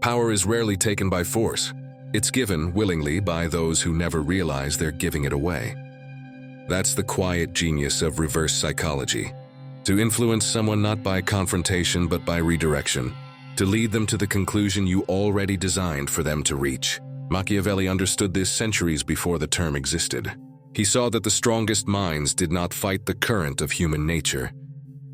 Power is rarely taken by force. It's given willingly by those who never realize they're giving it away. That's the quiet genius of reverse psychology. To influence someone not by confrontation but by redirection. To lead them to the conclusion you already designed for them to reach. Machiavelli understood this centuries before the term existed. He saw that the strongest minds did not fight the current of human nature.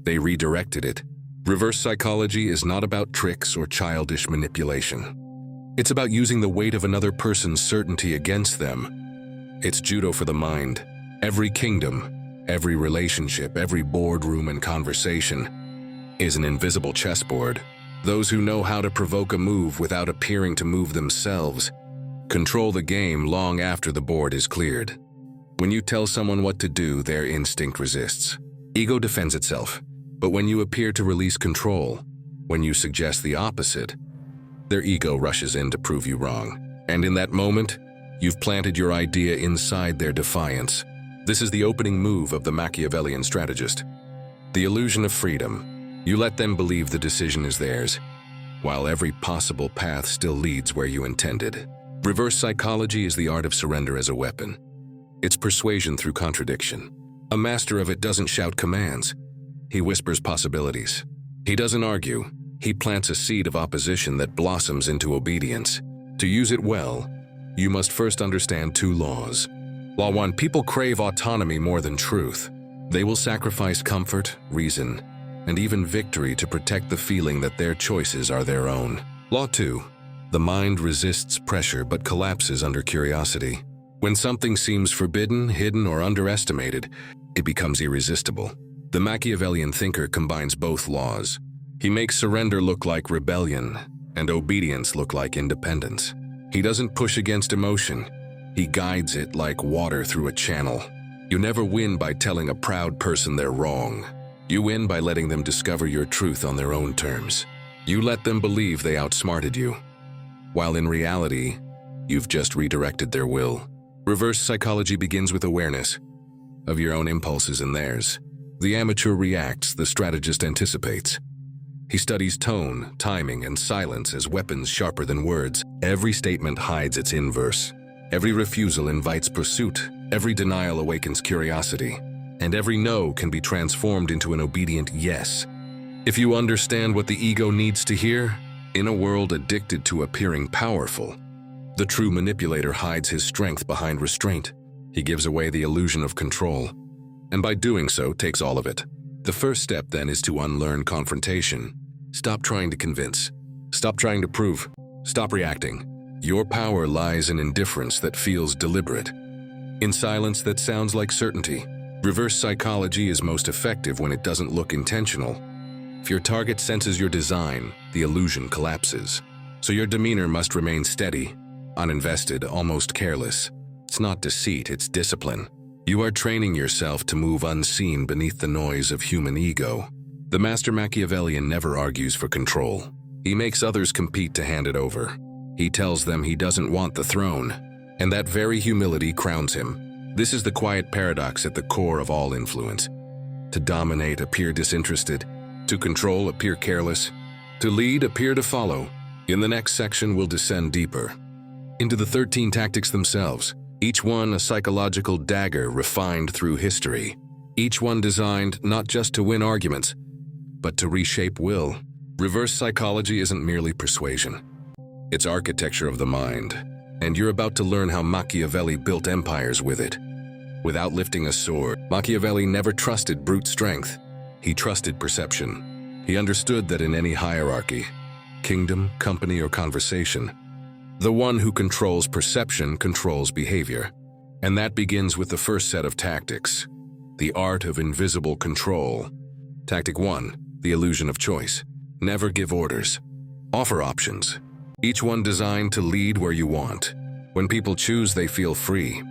They redirected it. Reverse psychology is not about tricks or childish manipulation. It's about using the weight of another person's certainty against them. It's judo for the mind. Every kingdom, every relationship, every boardroom and conversation is an invisible chessboard. Those who know how to provoke a move without appearing to move themselves control the game long after the board is cleared. When you tell someone what to do, their instinct resists. Ego defends itself. But when you appear to release control, when you suggest the opposite, their ego rushes in to prove you wrong. And in that moment, you've planted your idea inside their defiance. This is the opening move of the Machiavellian strategist. The illusion of freedom. You let them believe the decision is theirs, while every possible path still leads where you intended. Reverse psychology is the art of surrender as a weapon. It's persuasion through contradiction. A master of it doesn't shout commands. He whispers possibilities. He doesn't argue. He plants a seed of opposition that blossoms into obedience. To use it well, you must first understand two laws. Law 1, people crave autonomy more than truth. They will sacrifice comfort, reason, and even victory to protect the feeling that their choices are their own. Law 2, the mind resists pressure but collapses under curiosity. When something seems forbidden, hidden, or underestimated, it becomes irresistible. The Machiavellian thinker combines both laws. He makes surrender look like rebellion and obedience look like independence. He doesn't push against emotion. He guides it like water through a channel. You never win by telling a proud person they're wrong. You win by letting them discover your truth on their own terms. You let them believe they outsmarted you, while in reality, you've just redirected their will. Reverse psychology begins with awareness of your own impulses and theirs. The amateur reacts, the strategist anticipates. He studies tone, timing, and silence as weapons sharper than words. Every statement hides its inverse. Every refusal invites pursuit. Every denial awakens curiosity. And every no can be transformed into an obedient yes. If you understand what the ego needs to hear, in a world addicted to appearing powerful, the true manipulator hides his strength behind restraint. He gives away the illusion of control, and by doing so takes all of it. The first step then is to unlearn confrontation. Stop trying to convince. Stop trying to prove. Stop reacting. Your power lies in indifference that feels deliberate, in silence that sounds like certainty. Reverse psychology is most effective when it doesn't look intentional. If your target senses your design, the illusion collapses. So your demeanor must remain steady, uninvested, almost careless. It's not deceit, it's discipline. You are training yourself to move unseen beneath the noise of human ego. The master Machiavellian never argues for control. He makes others compete to hand it over. He tells them he doesn't want the throne, and that very humility crowns him. This is the quiet paradox at the core of all influence. To dominate, appear disinterested. To control, appear careless. To lead, appear to follow. In the next section, we'll descend deeper into the 13 tactics themselves. Each one a psychological dagger refined through history. Each one designed not just to win arguments, but to reshape will. Reverse psychology isn't merely persuasion. It's architecture of the mind, and you're about to learn how Machiavelli built empires with it. Without lifting a sword, Machiavelli never trusted brute strength. He trusted perception. He understood that in any hierarchy, kingdom, company, or conversation, the one who controls perception controls behavior. And that begins with the first set of tactics, the art of invisible control. Tactic 1, the illusion of choice. Never give orders. Offer options, each one designed to lead where you want. When people choose, they feel free.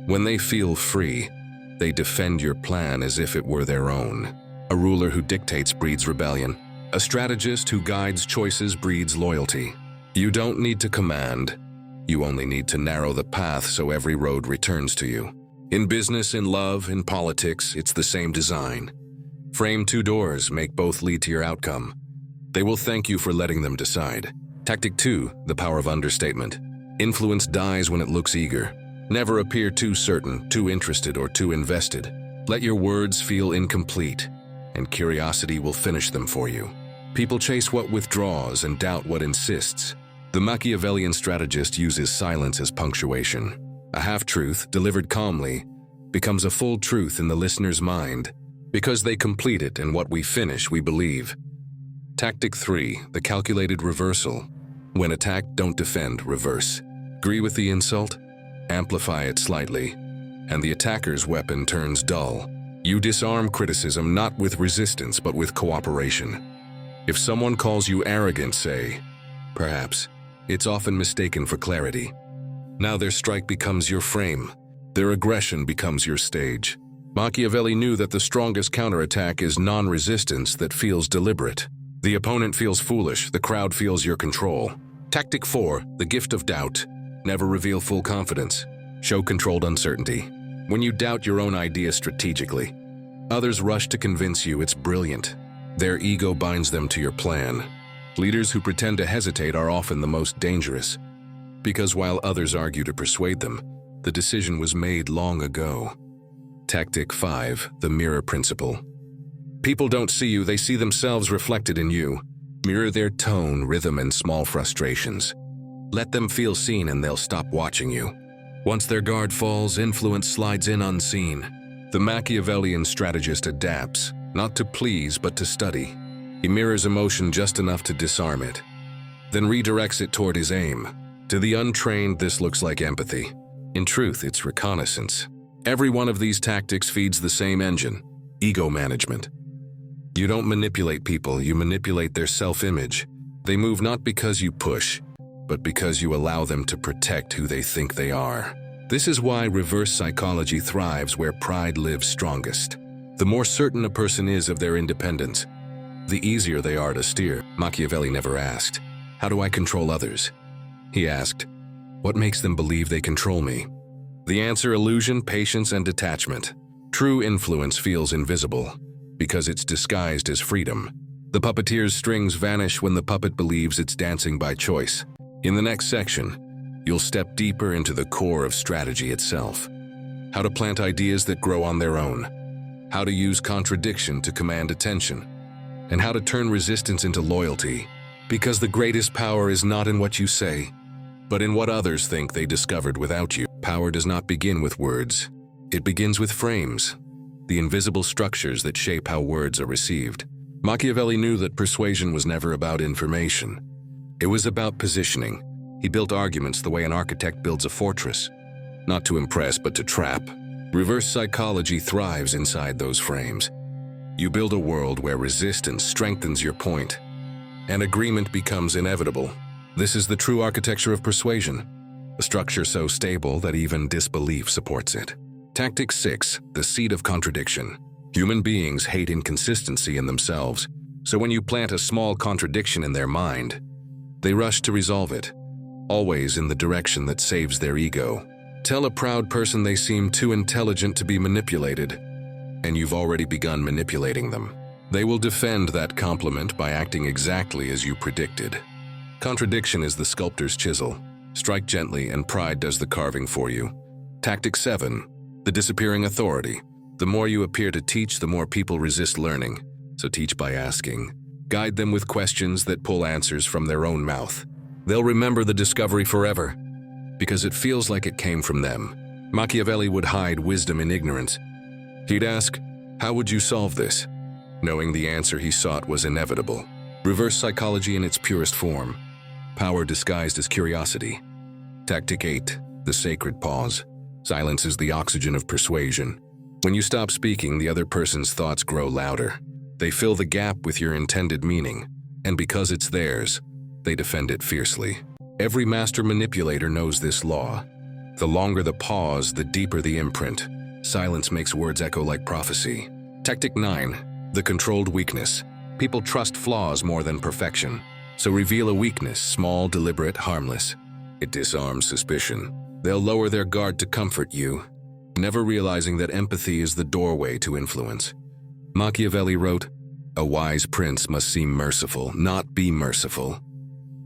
When they feel free, they defend your plan as if it were their own. A ruler who dictates breeds rebellion. A strategist who guides choices breeds loyalty. You don't need to command. You only need to narrow the path so every road returns to you. In business, in love, in politics, it's the same design. Frame two doors, make both lead to your outcome. They will thank you for letting them decide. Tactic 2, the power of understatement. Influence dies when it looks eager. Never appear too certain, too interested, or too invested. Let your words feel incomplete, and curiosity will finish them for you. People chase what withdraws and doubt what insists. The Machiavellian strategist uses silence as punctuation. A half-truth, delivered calmly, becomes a full truth in the listener's mind, because they complete it, and what we finish, we believe. Tactic 3, the calculated reversal. When attacked, don't defend, reverse. Agree with the insult? Amplify it slightly, and the attacker's weapon turns dull. You disarm criticism not with resistance, but with cooperation. If someone calls you arrogant, say, perhaps, it's often mistaken for clarity. Now their strike becomes your frame. Their aggression becomes your stage. Machiavelli knew that the strongest counterattack is non-resistance that feels deliberate. The opponent feels foolish, the crowd feels your control. Tactic 4, the gift of doubt. Never reveal full confidence. Show controlled uncertainty. When you doubt your own idea strategically, others rush to convince you it's brilliant. Their ego binds them to your plan. Leaders who pretend to hesitate are often the most dangerous, because while others argue to persuade them, the decision was made long ago. Tactic 5, the mirror principle. People don't see you, they see themselves reflected in you. Mirror their tone, rhythm, and small frustrations. Let them feel seen and they'll stop watching you. Once their guard falls, influence slides in unseen. The Machiavellian strategist adapts, not to please but to study. He mirrors emotion just enough to disarm it, then redirects it toward his aim. To the untrained, this looks like empathy. In truth, it's reconnaissance. Every one of these tactics feeds the same engine: ego management. You don't manipulate people, you manipulate their self-image. They move not because you push, but because you allow them to protect who they think they are. This is why reverse psychology thrives where pride lives strongest. The more certain a person is of their independence, the easier they are to steer. Machiavelli never asked, "How do I control others?" He asked, "What makes them believe they control me?" The answer: illusion, patience, and detachment. True influence feels invisible because it's disguised as freedom. The puppeteer's strings vanish when the puppet believes it's dancing by choice. In the next section, you'll step deeper into the core of strategy itself. How to plant ideas that grow on their own. How to use contradiction to command attention. And how to turn resistance into loyalty. Because the greatest power is not in what you say, but in what others think they discovered without you. Power does not begin with words. It begins with frames, the invisible structures that shape how words are received. Machiavelli knew that persuasion was never about information. It was about positioning. He built arguments the way an architect builds a fortress, not to impress but to trap. Reverse psychology thrives inside those frames. You build a world where resistance strengthens your point, and agreement becomes inevitable. This is the true architecture of persuasion, a structure so stable that even disbelief supports it. Tactic 6, the seed of contradiction. Human beings hate inconsistency in themselves, so when you plant a small contradiction in their mind, they rush to resolve it, always in the direction that saves their ego. Tell a proud person they seem too intelligent to be manipulated, and you've already begun manipulating them. They will defend that compliment by acting exactly as you predicted. Contradiction is the sculptor's chisel. Strike gently and pride does the carving for you. Tactic 7, the disappearing authority. The more you appear to teach, the more people resist learning. So teach by asking. Guide them with questions that pull answers from their own mouth. They'll remember the discovery forever, because it feels like it came from them. Machiavelli would hide wisdom in ignorance. He'd ask, "How would you solve this?" knowing the answer he sought was inevitable. Reverse psychology in its purest form. Power disguised as curiosity. Tactic 8, the sacred pause. Silence is the oxygen of persuasion. When you stop speaking, the other person's thoughts grow louder. They fill the gap with your intended meaning, and because it's theirs, they defend it fiercely. Every master manipulator knows this law. The longer the pause, the deeper the imprint. Silence makes words echo like prophecy. Tactic 9, the controlled weakness. People trust flaws more than perfection, so reveal a weakness, small, deliberate, harmless. It disarms suspicion. They'll lower their guard to comfort you, never realizing that empathy is the doorway to influence. Machiavelli wrote, "A wise prince must seem merciful, not be merciful."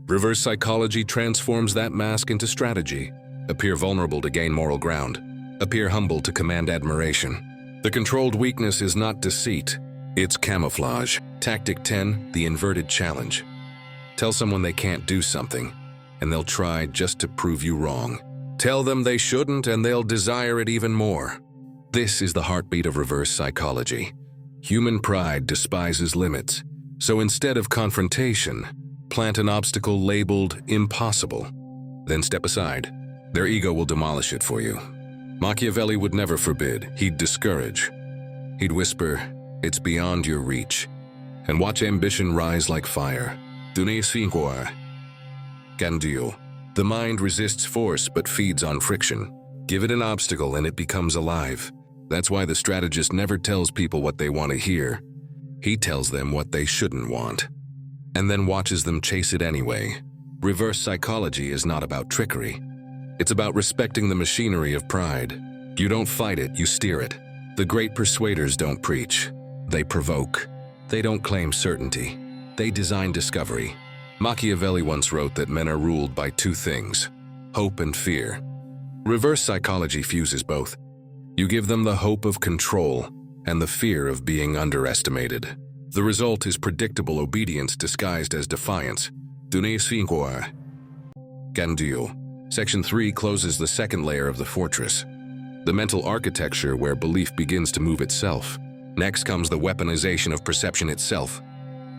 Reverse psychology transforms that mask into strategy. Appear vulnerable to gain moral ground. Appear humble to command admiration. The controlled weakness is not deceit, it's camouflage. Tactic 10, the inverted challenge. Tell someone they can't do something, and they'll try just to prove you wrong. Tell them they shouldn't, and they'll desire it even more. This is the heartbeat of reverse psychology. Human pride despises limits, so instead of confrontation, plant an obstacle labeled impossible. Then step aside. Their ego will demolish it for you. Machiavelli would never forbid, he'd discourage. He'd whisper, "It's beyond your reach," and watch ambition rise like fire. Dune cinque. Gandio. The mind resists force but feeds on friction. Give it an obstacle and it becomes alive. That's why the strategist never tells people what they want to hear. He tells them what they shouldn't want, and then watches them chase it anyway. Reverse psychology is not about trickery. It's about respecting the machinery of pride. You don't fight it, you steer it. The great persuaders don't preach. They provoke. They don't claim certainty. They design discovery. Machiavelli once wrote that men are ruled by two things: hope and fear. Reverse psychology fuses both. You give them the hope of control and the fear of being underestimated. The result is predictable obedience disguised as defiance. Dune cinque. Gandio. Section 3 closes the second layer of the fortress, the mental architecture where belief begins to move itself. Next comes the weaponization of perception itself.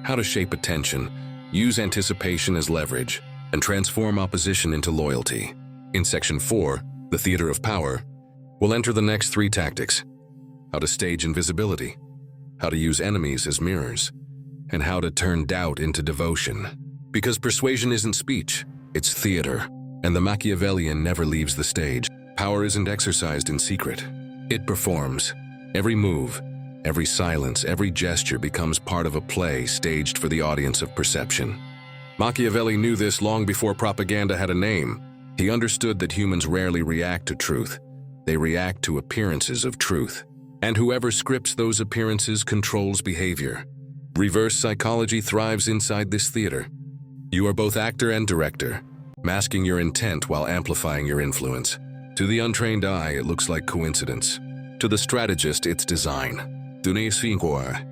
How to shape attention, use anticipation as leverage, and transform opposition into loyalty. In Section 4, the theater of power, we'll enter the next 3 tactics: how to stage invisibility, how to use enemies as mirrors, and how to turn doubt into devotion. Because persuasion isn't speech, it's theater. And the Machiavellian never leaves the stage. Power isn't exercised in secret. It performs. Every move, every silence, every gesture becomes part of a play staged for the audience of perception. Machiavelli knew this long before propaganda had a name. He understood that humans rarely react to truth. They react to appearances of truth. And whoever scripts those appearances controls behavior. Reverse psychology thrives inside this theater. You are both actor and director, masking your intent while amplifying your influence. To the untrained eye, it looks like coincidence. To the strategist, it's design. Dune cinque.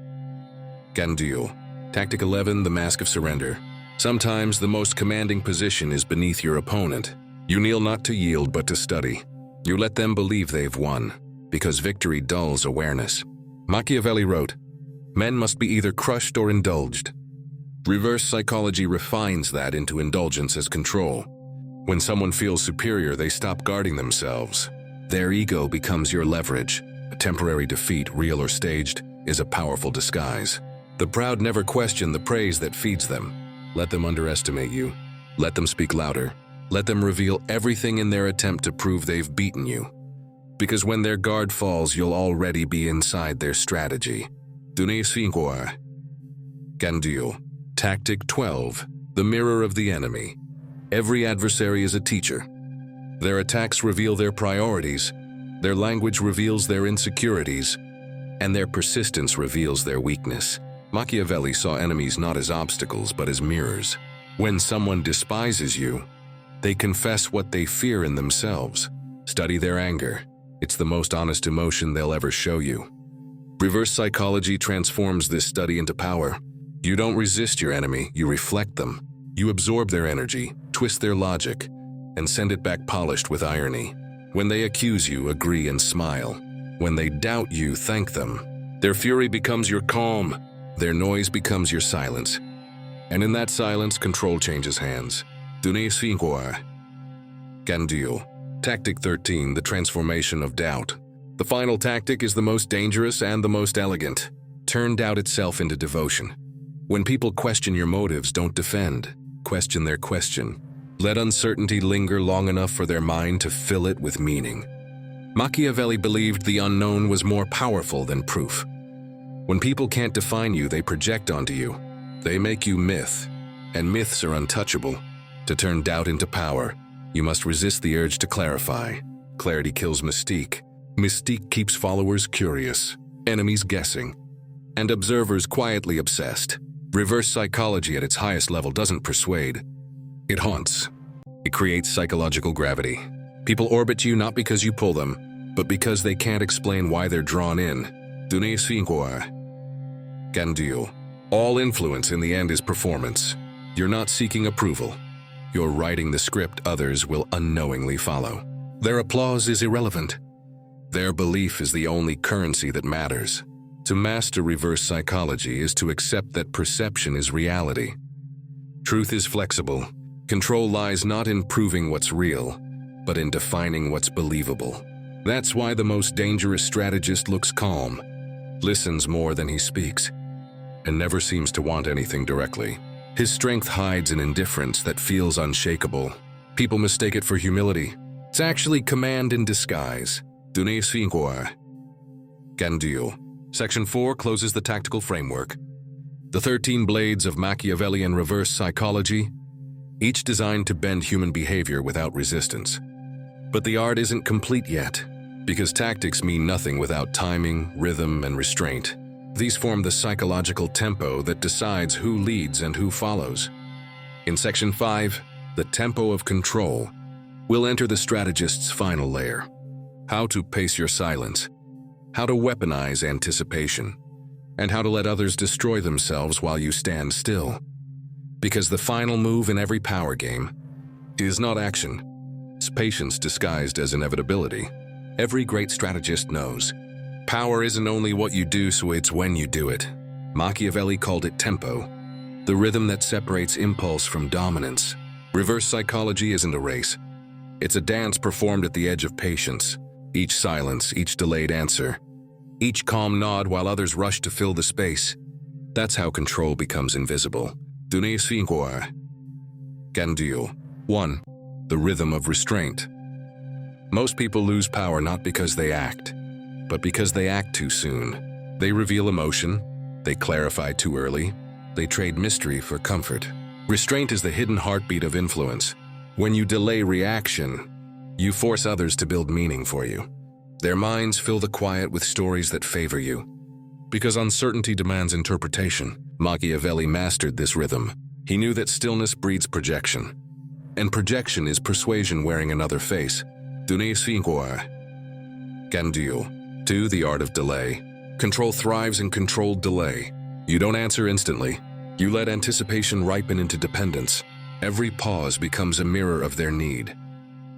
Gandio. Tactic 11, the mask of surrender. Sometimes the most commanding position is beneath your opponent. You kneel not to yield, but to study. You let them believe they've won, because victory dulls awareness. Machiavelli wrote, "Men must be either crushed or indulged." Reverse psychology refines that into indulgence as control. When someone feels superior, they stop guarding themselves. Their ego becomes your leverage. A temporary defeat, real or staged, is a powerful disguise. The proud never question the praise that feeds them. Let them underestimate you. Let them speak louder. Let them reveal everything in their attempt to prove they've beaten you. Because when their guard falls, you'll already be inside their strategy. Dune cinque. Gandio. Tactic 12, the mirror of the enemy. Every adversary is a teacher. Their attacks reveal their priorities, their language reveals their insecurities, and their persistence reveals their weakness. Machiavelli saw enemies not as obstacles, but as mirrors. When someone despises you, they confess what they fear in themselves. Study their anger. It's the most honest emotion they'll ever show you. Reverse psychology transforms this study into power. You don't resist your enemy, you reflect them. You absorb their energy, twist their logic, and send it back polished with irony. When they accuse you, agree and smile. When they doubt you, thank them. Their fury becomes your calm. Their noise becomes your silence. And in that silence, control changes hands. Dune cinque. Gandio. Tactic 13, the transformation of doubt. The final tactic is the most dangerous and the most elegant. Turn doubt itself into devotion. When people question your motives, don't defend. Question their question. Let uncertainty linger long enough for their mind to fill it with meaning. Machiavelli believed the unknown was more powerful than proof. When people can't define you, they project onto you. They make you myth, and myths are untouchable. To turn doubt into power, you must resist the urge to clarify. Clarity kills mystique. Mystique keeps followers curious, enemies guessing, and observers quietly obsessed. Reverse psychology at its highest level doesn't persuade. It haunts. It creates psychological gravity. People orbit you not because you pull them, but because they can't explain why they're drawn in. Ganduo. All influence in the end is performance. You're not seeking approval. You're writing the script others will unknowingly follow. Their applause is irrelevant. Their belief is the only currency that matters. To master reverse psychology is to accept that perception is reality. Truth is flexible. Control lies not in proving what's real, but in defining what's believable. That's why the most dangerous strategist looks calm, listens more than he speaks, and never seems to want anything directly. His strength hides in indifference that feels unshakable. People mistake it for humility. It's actually command in disguise. Ganduo. Section 4 closes the tactical framework. The 13 blades of Machiavellian reverse psychology, each designed to bend human behavior without resistance. But the art isn't complete yet, because tactics mean nothing without timing, rhythm, and restraint. These form the psychological tempo that decides who leads and who follows. In Section 5, the tempo of control, we'll enter the strategist's final layer. How to pace your silence, how to weaponize anticipation, and how to let others destroy themselves while you stand still. Because the final move in every power game is not action, it's patience disguised as inevitability. Every great strategist knows. Power isn't only what you do, so it's when you do it. Machiavelli called it tempo, the rhythm that separates impulse from dominance. Reverse psychology isn't a race. It's a dance performed at the edge of patience. Each silence, each delayed answer, each calm nod while others rush to fill the space. That's how control becomes invisible. Ganduo. 1. The rhythm of restraint. Most people lose power not because they act, but because they act too soon. They reveal emotion, they clarify too early, they trade mystery for comfort. Restraint is the hidden heartbeat of influence. When you delay reaction, you force others to build meaning for you. Their minds fill the quiet with stories that favor you. Because uncertainty demands interpretation, Machiavelli mastered this rhythm. He knew that stillness breeds projection, and projection is persuasion wearing another face. Ganduo. 2. The art of delay. Control thrives in controlled delay. You don't answer instantly. You let anticipation ripen into dependence. Every pause becomes a mirror of their need.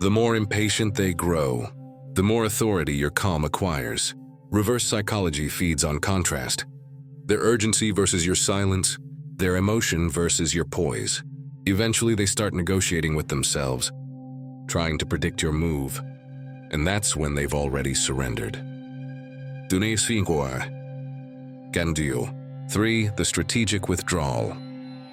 The more impatient they grow, the more authority your calm acquires. Reverse psychology feeds on contrast. Their urgency versus your silence, their emotion versus your poise. Eventually they start negotiating with themselves, trying to predict your move, and that's when they've already surrendered. Ganduo. 3. The strategic withdrawal.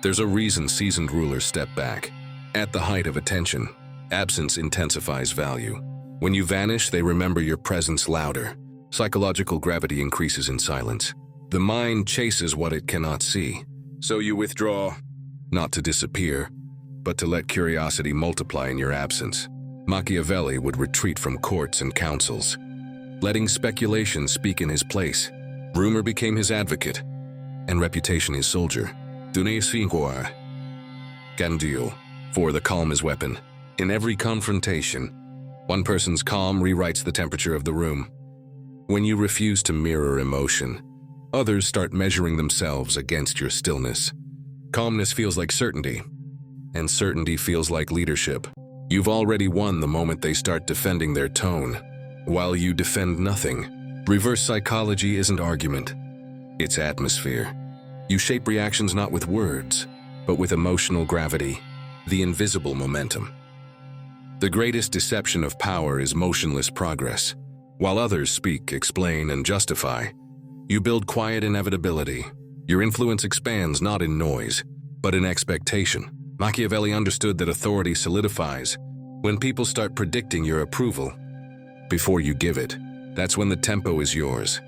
There's a reason seasoned rulers step back. At the height of attention, absence intensifies value. When you vanish, they remember your presence louder. Psychological gravity increases in silence. The mind chases what it cannot see. So you withdraw, not to disappear, but to let curiosity multiply in your absence. Machiavelli would retreat from courts and councils, letting speculation speak in his place. Rumor became his advocate, and reputation his soldier. Ganduo. 4. The calm is weapon. In every confrontation, one person's calm rewrites the temperature of the room. When you refuse to mirror emotion, others start measuring themselves against your stillness. Calmness feels like certainty, and certainty feels like leadership. You've already won the moment they start defending their tone, while you defend nothing. Reverse psychology isn't argument, it's atmosphere. You shape reactions not with words, but with emotional gravity, the invisible momentum. The greatest deception of power is motionless progress. While others speak, explain, and justify, you build quiet inevitability. Your influence expands not in noise, but in expectation. Machiavelli understood that authority solidifies when people start predicting your approval before you give it. That's when the tempo is yours.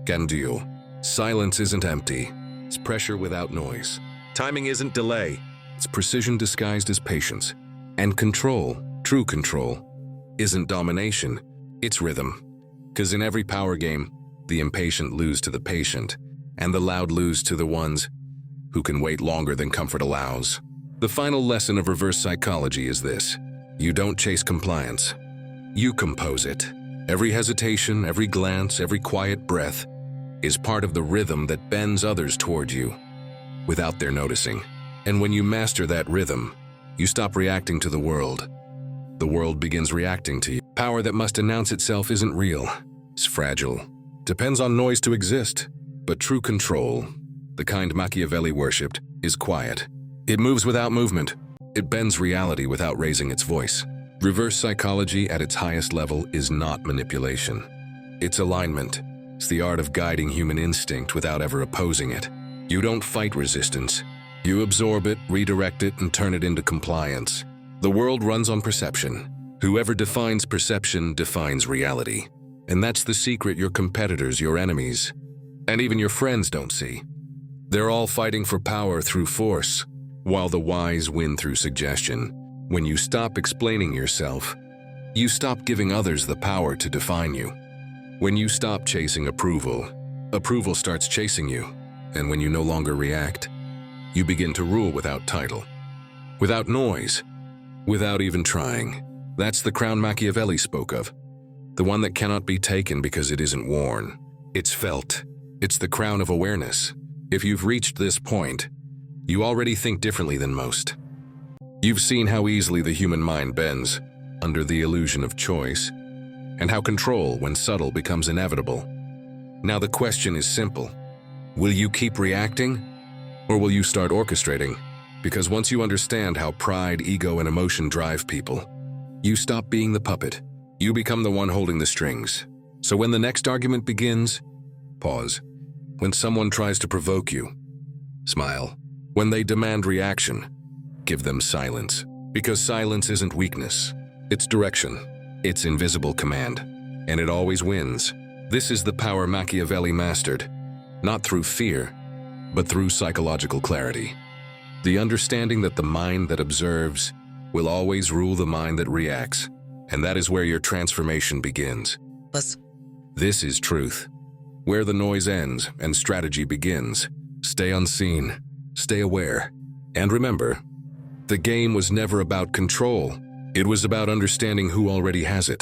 Ganduo. Silence isn't empty. It's pressure without noise. Timing isn't delay. It's precision disguised as patience. And control, true control, isn't domination. It's rhythm. 'Cause in every power game, the impatient lose to the patient, and the loud lose to the ones who can wait longer than comfort allows. The final lesson of reverse psychology is this: you don't chase compliance. You compose it. Every hesitation, every glance, every quiet breath is part of the rhythm that bends others toward you without their noticing. And when you master that rhythm, you stop reacting to the world. The world begins reacting to you. Power that must announce itself isn't real. It's fragile. Depends on noise to exist. But true control, the kind Machiavelli worshipped, is quiet. It moves without movement. It bends reality without raising its voice. Reverse psychology at its highest level is not manipulation. It's alignment. It's the art of guiding human instinct without ever opposing it. You don't fight resistance. You absorb it, redirect it, and turn it into compliance. The world runs on perception. Whoever defines perception defines reality. And that's the secret your competitors, your enemies, and even your friends don't see. They're all fighting for power through force, while the wise win through suggestion. When you stop explaining yourself, you stop giving others the power to define you. When you stop chasing approval, approval starts chasing you. And when you no longer react, you begin to rule without title, without noise, without even trying. That's the crown Machiavelli spoke of. The one that cannot be taken because it isn't worn. It's felt. It's the crown of awareness. If you've reached this point, you already think differently than most. You've seen how easily the human mind bends under the illusion of choice, and how control, when subtle, becomes inevitable. Now the question is simple. Will you keep reacting, or will you start orchestrating? Because once you understand how pride, ego, and emotion drive people, you stop being the puppet. You become the one holding the strings. So when the next argument begins, pause. When someone tries to provoke you, smile. When they demand reaction, give them silence. Because silence isn't weakness. It's direction. It's invisible command. And it always wins. This is the power Machiavelli mastered, not through fear, but through psychological clarity. The understanding that the mind that observes will always rule the mind that reacts. And that is where your transformation begins. This is truth. Where the noise ends and strategy begins. Stay unseen. Stay aware. And remember, the game was never about control. It was about understanding who already has it.